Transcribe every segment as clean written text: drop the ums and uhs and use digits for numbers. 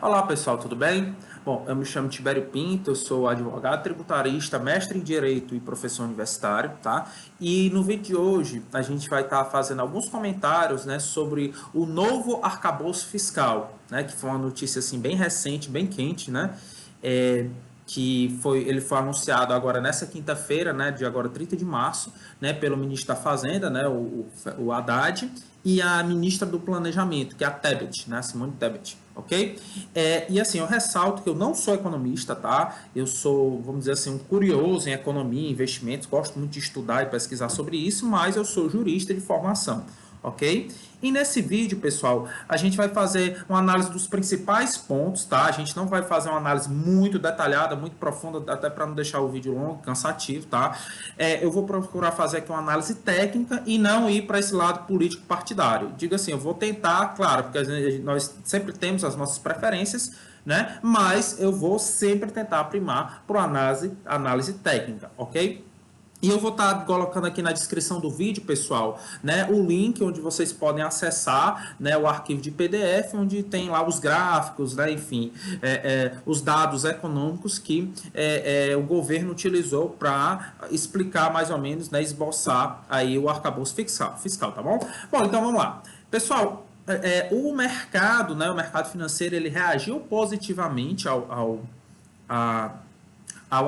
Olá pessoal, tudo bem? Bom, eu me chamo Tibério Pinto, eu sou advogado tributarista, mestre em Direito e professor universitário, tá? E no vídeo de hoje a gente vai estar fazendo alguns comentários, né, sobre o novo arcabouço fiscal, né, que foi uma notícia assim bem recente, bem quente, né? Ele foi anunciado agora nessa quinta-feira, né, de agora 30 de março, né, pelo ministro da Fazenda, né, o Haddad, e a ministra do Planejamento, que é a Tebet, né, Simone Tebet, ok? E assim, eu ressalto que eu não sou economista, tá? Eu sou, vamos dizer assim, um curioso em economia e investimentos, gosto muito de estudar e pesquisar sobre isso, mas eu sou jurista de formação, ok? E nesse vídeo, pessoal, a gente vai fazer uma análise dos principais pontos, tá? A gente não vai fazer uma análise muito detalhada, muito profunda, até para não deixar o vídeo longo, cansativo, tá? Eu vou procurar fazer aqui uma análise técnica e não ir para esse lado político partidário. Digo assim, eu vou tentar, claro, porque nós sempre temos as nossas preferências, né? Mas eu vou sempre tentar primar por análise técnica, ok? E eu vou estar colocando aqui na descrição do vídeo, pessoal, né, o link onde vocês podem acessar, né, o arquivo de PDF, onde tem lá os gráficos, né, enfim, os dados econômicos que o governo utilizou para explicar mais ou menos, né, esboçar aí o arcabouço fiscal, tá bom? Bom, então vamos lá. Pessoal, o mercado, né, o mercado financeiro, ele reagiu positivamente ao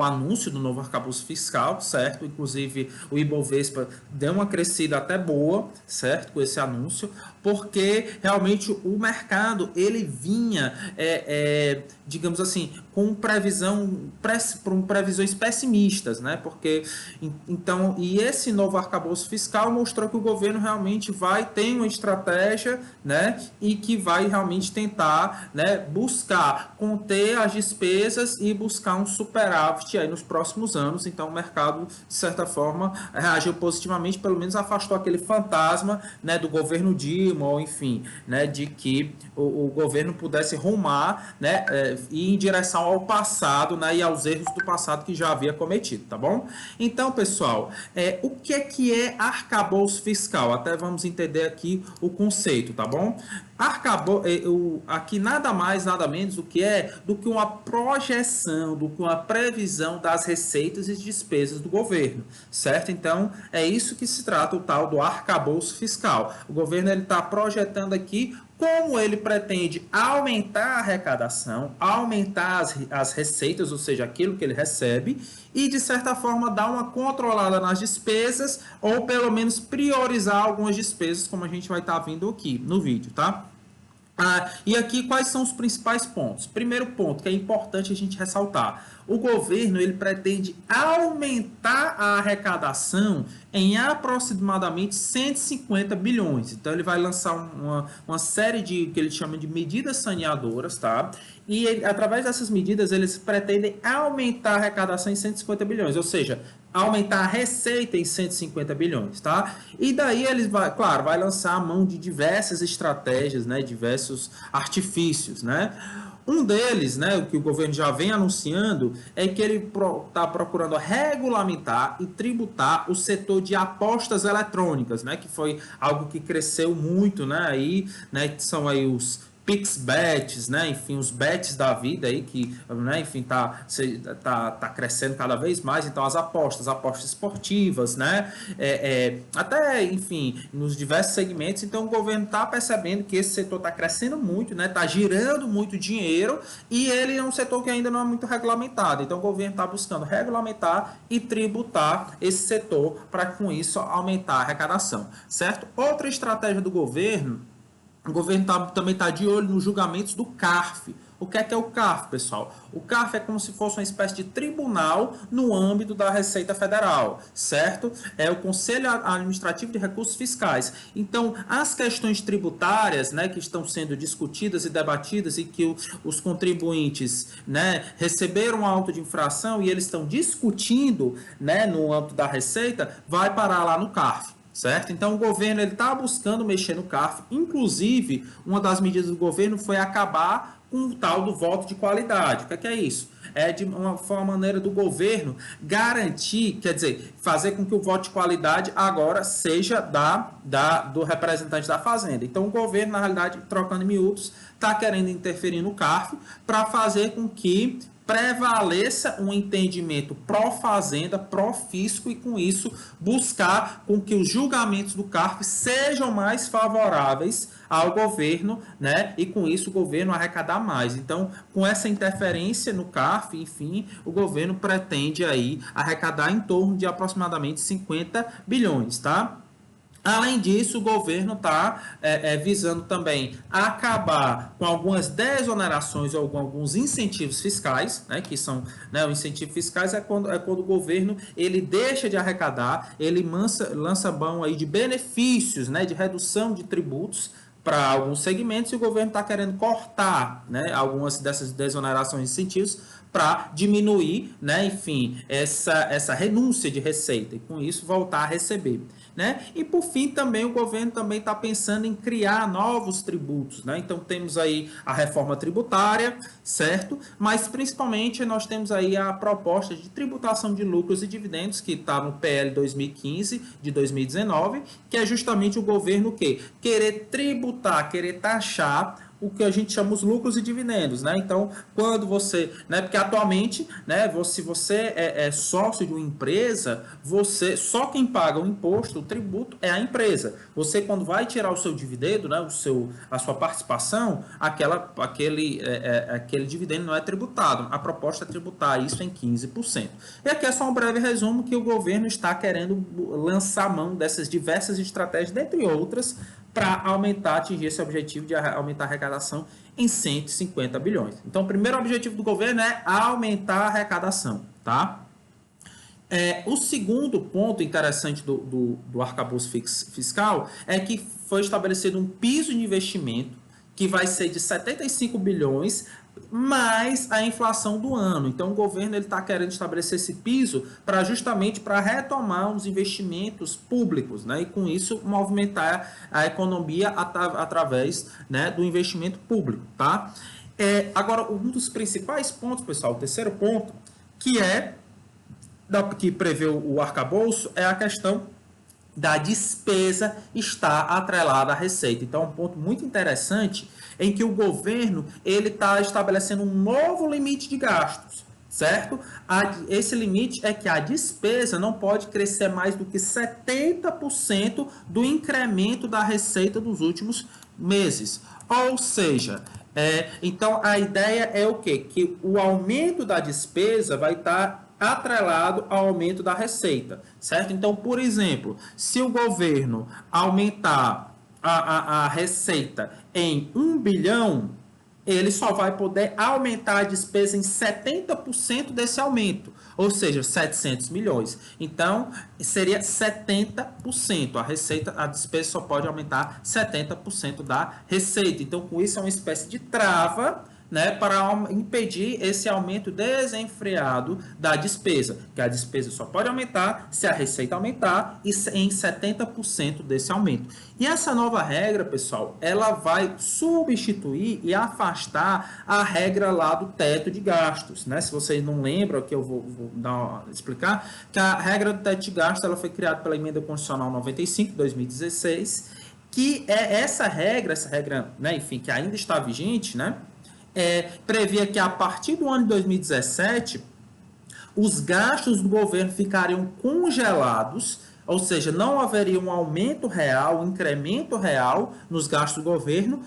anúncio do novo arcabouço fiscal, certo? Inclusive, o Ibovespa deu uma crescida até boa, certo? Com esse anúncio, porque realmente o mercado, ele vinha, digamos assim, com previsões pessimistas, né? Porque, então, e esse novo arcabouço fiscal mostrou que o governo realmente ter uma estratégia, né? E que vai realmente tentar, né, buscar conter as despesas e buscar um superávit aí nos próximos anos. Então o mercado, de certa forma, reagiu positivamente, pelo menos afastou aquele fantasma, né, do governo Dilma, ou enfim, né, de que o governo pudesse rumar, né, ir em direção ao passado, né, e aos erros do passado que já havia cometido, tá bom? Então, pessoal, o que é arcabouço fiscal? Até vamos entender aqui o conceito, tá bom? Aqui nada mais, nada menos do que uma projeção, do que uma previsão das receitas e despesas do governo, certo? Então, é isso que se trata o tal do arcabouço fiscal. O governo está projetando aqui como ele pretende aumentar a arrecadação, aumentar as receitas, ou seja, aquilo que ele recebe, e, de certa forma, dar uma controlada nas despesas, ou pelo menos priorizar algumas despesas, como a gente vai estar vendo aqui no vídeo, tá? E aqui quais são os principais pontos? Primeiro ponto que é importante a gente ressaltar: o governo ele pretende aumentar a arrecadação em aproximadamente 150 bilhões. Então ele vai lançar uma série de que ele chama de medidas saneadoras, tá? E através dessas medidas eles pretendem aumentar a arrecadação em 150 bilhões, ou seja, aumentar a receita em 150 bilhões, tá? E daí eles vai lançar a mão de diversas estratégias, né, diversos artifícios, né? Um deles, né, o que o governo já vem anunciando, é que ele está procurando regulamentar e tributar o setor de apostas eletrônicas, né, que foi algo que cresceu muito, né, aí, né, que são aí os PixBets, né, enfim, os bets da vida aí que, né, enfim, tá crescendo cada vez mais. Então as apostas esportivas, né, até, enfim, nos diversos segmentos. Então o governo está percebendo que esse setor está crescendo muito, né, está girando muito dinheiro, e ele é um setor que ainda não é muito regulamentado. Então o governo está buscando regulamentar e tributar esse setor para com isso aumentar a arrecadação, certo? Outra estratégia do governo. O governo também está de olho nos julgamentos do CARF. O que é o CARF, pessoal? O CARF é como se fosse uma espécie de tribunal no âmbito da Receita Federal, certo? É o Conselho Administrativo de Recursos Fiscais. Então, as questões tributárias, né, que estão sendo discutidas e debatidas e que os contribuintes, né, receberam auto de infração e eles estão discutindo, né, no âmbito da Receita, vai parar lá no CARF. certo? Então, o governo está buscando mexer no CARF. Inclusive, uma das medidas do governo foi acabar com o tal do voto de qualidade. O que é isso? Foi uma maneira do governo garantir, quer dizer, fazer com que o voto de qualidade agora seja do representante da Fazenda. Então, o governo, na realidade, trocando em miúdos, está querendo interferir no CARF para fazer com que prevaleça um entendimento pró-fazenda, pró-fisco e, com isso, buscar com que os julgamentos do CARF sejam mais favoráveis ao governo, né? E, com isso, o governo arrecadar mais. Então, com essa interferência no CARF, enfim, o governo pretende aí arrecadar em torno de aproximadamente 50 bilhões, tá? Além disso, o governo está visando também acabar com algumas desonerações ou com alguns incentivos fiscais, né, que são, né, o incentivo fiscais é quando o governo ele deixa de arrecadar, ele lança mão aí de benefícios, né, de redução de tributos para alguns segmentos, e o governo está querendo cortar, né, algumas dessas desonerações e incentivos para diminuir, né, enfim, essa renúncia de receita e, com isso, voltar a receber. Né? E, por fim, também o governo também está pensando em criar novos tributos, né? Então, temos aí a reforma tributária, certo? Mas, principalmente, nós temos aí a proposta de tributação de lucros e dividendos, que está no PL 2015 de 2019, que é justamente o governo querer tributar, querer taxar o que a gente chama os lucros e dividendos, né? Então, quando você, né? Porque atualmente, né? Se você é sócio de uma empresa, só quem paga o imposto, o tributo é a empresa. Você, quando vai tirar o seu dividendo, né? A sua participação, aquele dividendo não é tributado. A proposta é tributar isso em 15%. E aqui é só um breve resumo que o governo está querendo lançar mão dessas diversas estratégias, dentre outras, para atingir esse objetivo de aumentar a arrecadação em 150 bilhões. Então, o primeiro objetivo do governo é aumentar a arrecadação, tá? O segundo ponto interessante do arcabouço fiscal é que foi estabelecido um piso de investimento que vai ser de 75 bilhões mais a inflação do ano. Então, o governo está querendo estabelecer esse piso justamente para retomar os investimentos públicos, né? E, com isso, movimentar a economia através, né, do investimento público, tá? Agora, um dos principais pontos, pessoal, o terceiro ponto, que prevê o arcabouço, é a questão da despesa estar atrelada à receita. Então, um ponto muito interessante em que o governo ele está estabelecendo um novo limite de gastos, certo? Esse limite é que a despesa não pode crescer mais do que 70% do incremento da receita dos últimos meses. Ou seja, então a ideia é o quê? Que o aumento da despesa vai estar atrelado ao aumento da receita, certo? Então, por exemplo, se o governo aumentar a receita em 1 bilhão, ele só vai poder aumentar a despesa em 70% desse aumento, ou seja, 700 milhões. Então, seria 70%. A despesa só pode aumentar 70% da receita. Então, com isso, é uma espécie de trava, né, para impedir esse aumento desenfreado da despesa, que a despesa só pode aumentar se a receita aumentar e em 70% desse aumento. E essa nova regra, pessoal, ela vai substituir e afastar a regra lá do teto de gastos, né? Se vocês não lembram, que eu vou explicar, que a regra do teto de gastos ela foi criada pela Emenda Constitucional 95 de 2016, que é essa regra, né, enfim, que ainda está vigente, né? Previa que a partir do ano de 2017, os gastos do governo ficariam congelados, ou seja, não haveria um aumento real, um incremento real nos gastos do governo,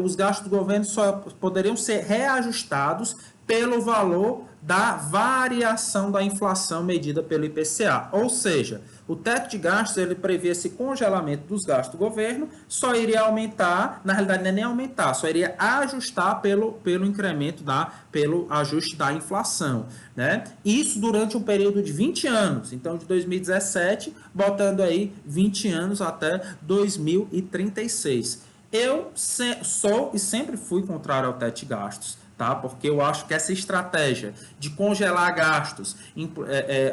os gastos do governo só poderiam ser reajustados pelo valor da variação da inflação medida pelo IPCA. Ou seja, o teto de gastos ele prevê esse congelamento dos gastos do governo, só iria aumentar, na realidade não é nem aumentar, só iria ajustar pelo incremento, pelo ajuste da inflação, né? Isso durante um período de 20 anos, então de 2017, botando aí 20 anos até 2036. Eu sou e sempre fui contrário ao teto de gastos. tá? Porque eu acho que essa estratégia de congelar gastos,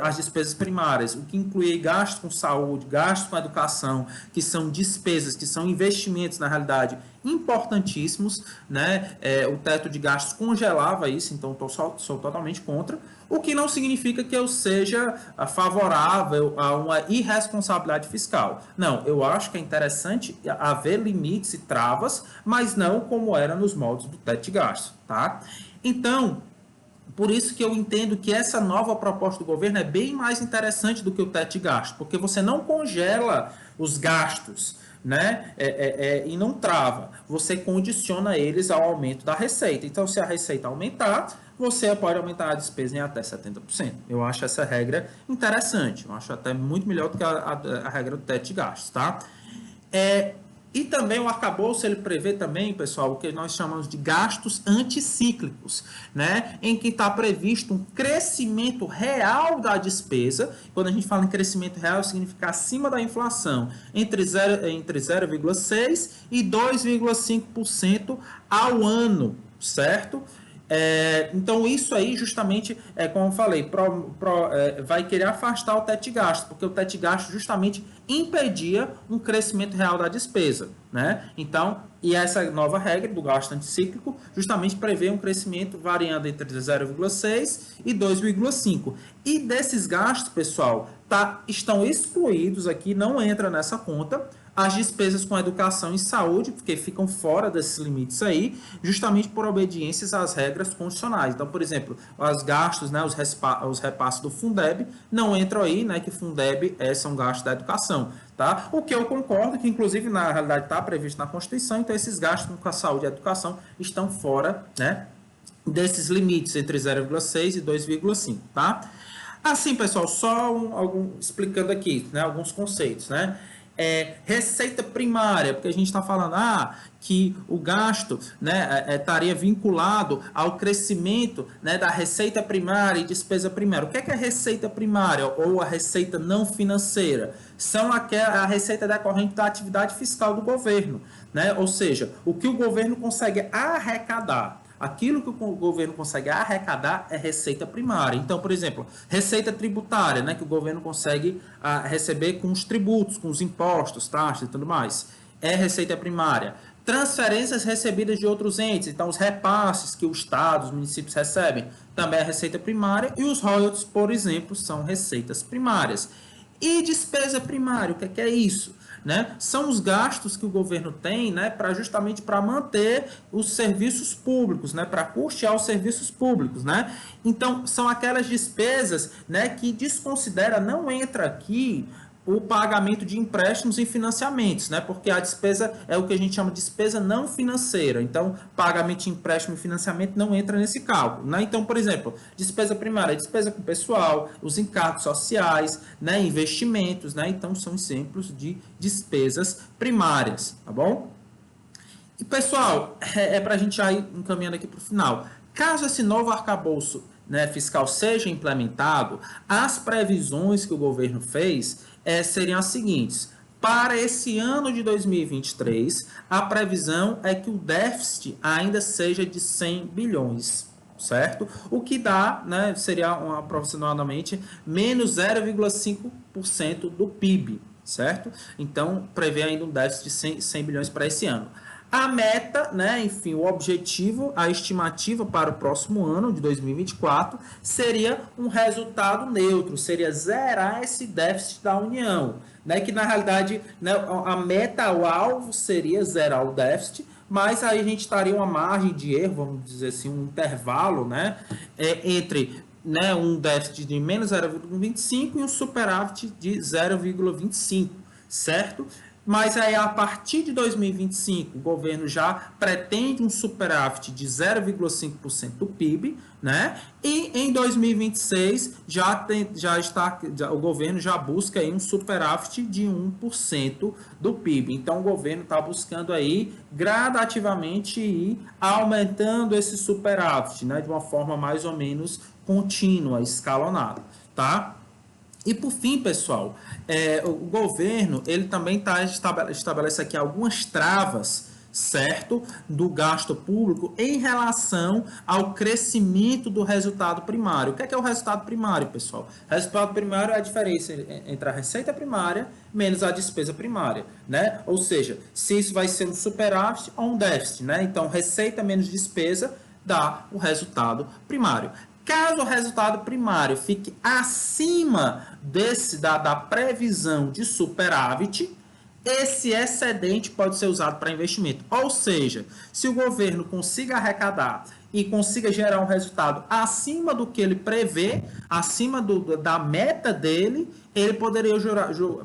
as despesas primárias, o que inclui gastos com saúde, gastos com educação, que são despesas, que são investimentos, na realidade, importantíssimos, né? O teto de gastos congelava isso, então sou totalmente contra, o que não significa que eu seja favorável a uma irresponsabilidade fiscal. Não, eu acho que é interessante haver limites e travas, mas não como era nos moldes do teto de gastos, tá? Então, por isso que eu entendo que essa nova proposta do governo é bem mais interessante do que o teto de gasto, porque você não congela os gastos, né? E não trava, você condiciona eles ao aumento da receita. Então, se a receita aumentar, você pode aumentar a despesa em até 70%. Eu acho essa regra interessante, eu acho até muito melhor do que a regra do teto de gastos, tá? E também o arcabouço, ele prevê também, pessoal, o que nós chamamos de gastos anticíclicos, né? Em que está previsto um crescimento real da despesa. Quando a gente fala em crescimento real, significa acima da inflação, entre 0,6% e 2,5% ao ano, certo? Então, isso aí, justamente, como eu falei, vai querer afastar o teto de gasto, porque o teto de gasto justamente impedia um crescimento real da despesa, né? Então, e essa nova regra do gasto anticíclico justamente prevê um crescimento variando entre 0,6 e 2,5. E desses gastos, pessoal, estão excluídos aqui, não entra nessa conta, as despesas com educação e saúde, porque ficam fora desses limites aí, justamente por obediências às regras constitucionais. Então, por exemplo, os gastos, né, os repasses do Fundeb não entram aí, né, que Fundeb são gastos da educação, tá? O que eu concordo, que inclusive na realidade está previsto na Constituição, então esses gastos com a saúde e a educação estão fora, né, desses limites entre 0,6 e 2,5, tá? Assim, pessoal, só explicando aqui, né, alguns conceitos, né? Receita primária, porque a gente está falando que o gasto, né, estaria vinculado ao crescimento, né, da receita primária e despesa primária. O que é receita primária ou a receita não financeira? São a receita decorrente da atividade fiscal do governo, né? Ou seja, o que o governo consegue arrecadar. Aquilo que o governo consegue arrecadar é receita primária. Então, por exemplo, receita tributária, né, que o governo consegue receber com os tributos, com os impostos, taxas e tudo mais, é receita primária. Transferências recebidas de outros entes, então os repasses que o Estado, os municípios recebem, também é receita primária. E os royalties, por exemplo, são receitas primárias. E despesa primária, o que é isso? Né? São os gastos que o governo tem, né, justamente para manter os serviços públicos, né, para custear os serviços públicos, né? Então, são aquelas despesas, né, que desconsidera, não entra aqui o pagamento de empréstimos e financiamentos, né? Porque a despesa é o que a gente chama de despesa não financeira. Então, pagamento de empréstimo e financiamento não entra nesse cálculo, né? Então, por exemplo, despesa primária, despesa com pessoal, os encargos sociais, né? Investimentos, né? Então, são exemplos de despesas primárias, tá bom? E, pessoal, para a gente já ir encaminhando aqui para o final. Caso esse novo arcabouço, né, fiscal seja implementado, as previsões que o governo fez seriam as seguintes. Para esse ano de 2023, a previsão é que o déficit ainda seja de 100 bilhões, certo? O que dá, né, seria aproximadamente menos 0,5% do PIB, certo? Então, prevê ainda um déficit de 100 bilhões para esse ano. A meta, né, enfim, o objetivo, a estimativa para o próximo ano, de 2024, seria um resultado neutro, seria zerar esse déficit da União, né, que na realidade, né, a meta, o alvo seria zerar o déficit, mas aí a gente estaria uma margem de erro, vamos dizer assim, um intervalo, né, entre, né, um déficit de menos 0,25 e um superávit de 0,25, certo? Mas aí, a partir de 2025, o governo já pretende um superávit de 0,5% do PIB, né? E em 2026 o governo já busca aí um superávit de 1% do PIB. Então, o governo está buscando aí gradativamente ir aumentando esse superávit, né? De uma forma mais ou menos contínua, escalonada, tá? E por fim, pessoal, o governo ele também estabelece aqui algumas travas, certo, do gasto público em relação ao crescimento do resultado primário. O que é o resultado primário, pessoal? O resultado primário é a diferença entre a receita primária menos a despesa primária, né? Ou seja, se isso vai ser um superávit ou um déficit, né? Então, receita menos despesa dá o resultado primário. Caso o resultado primário fique acima da previsão de superávit, esse excedente pode ser usado para investimento. Ou seja, se o governo consiga arrecadar e consiga gerar um resultado acima do que ele prevê, acima da meta dele, ele poderia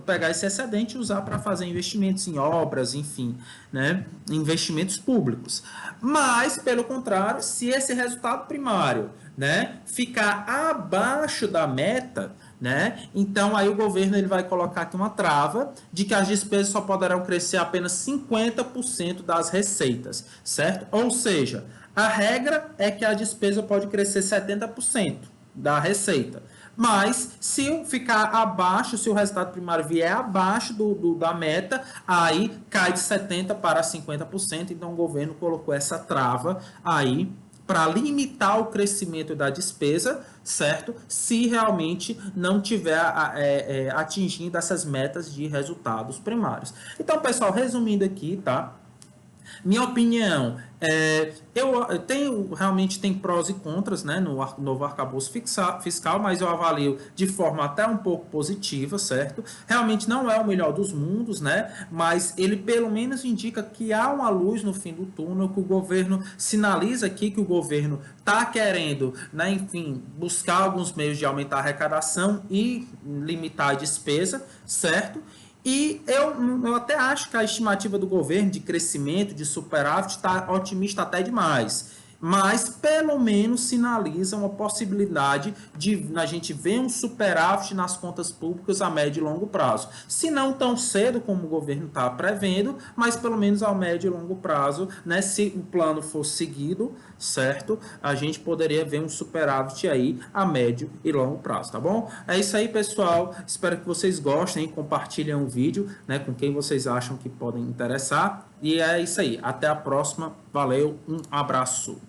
pegar esse excedente e usar para fazer investimentos em obras, enfim, né? Investimentos públicos. Mas, pelo contrário, se esse resultado primário, né, ficar abaixo da meta, né? Então aí o governo ele vai colocar aqui uma trava de que as despesas só poderão crescer apenas 50% das receitas, certo? Ou seja, a regra é que a despesa pode crescer 70% da receita. Mas se ficar abaixo, se o resultado primário vier abaixo da meta, aí cai de 70% para 50%. Então o governo colocou essa trava aí para limitar o crescimento da despesa, certo? Se realmente não tiver atingindo essas metas de resultados primários. Então, pessoal, resumindo aqui, tá? Minha opinião, eu tenho realmente tem prós e contras, né, no novo arcabouço fiscal, mas eu avalio de forma até um pouco positiva, certo? Realmente não é o melhor dos mundos, né, mas ele pelo menos indica que há uma luz no fim do túnel, que o governo sinaliza aqui que o governo está querendo, né, enfim, buscar alguns meios de aumentar a arrecadação e limitar a despesa, certo? E eu até acho que a estimativa do governo de crescimento, de superávit, está otimista até demais. Mas, pelo menos, sinaliza uma possibilidade de a gente ver um superávit nas contas públicas a médio e longo prazo. Se não tão cedo como o governo está prevendo, mas pelo menos a médio e longo prazo, né, se o plano for seguido, certo? A gente poderia ver um superávit aí a médio e longo prazo, tá bom? É isso aí, pessoal. Espero que vocês gostem, compartilhem o vídeo, né, com quem vocês acham que podem interessar. E é isso aí. Até a próxima. Valeu, um abraço.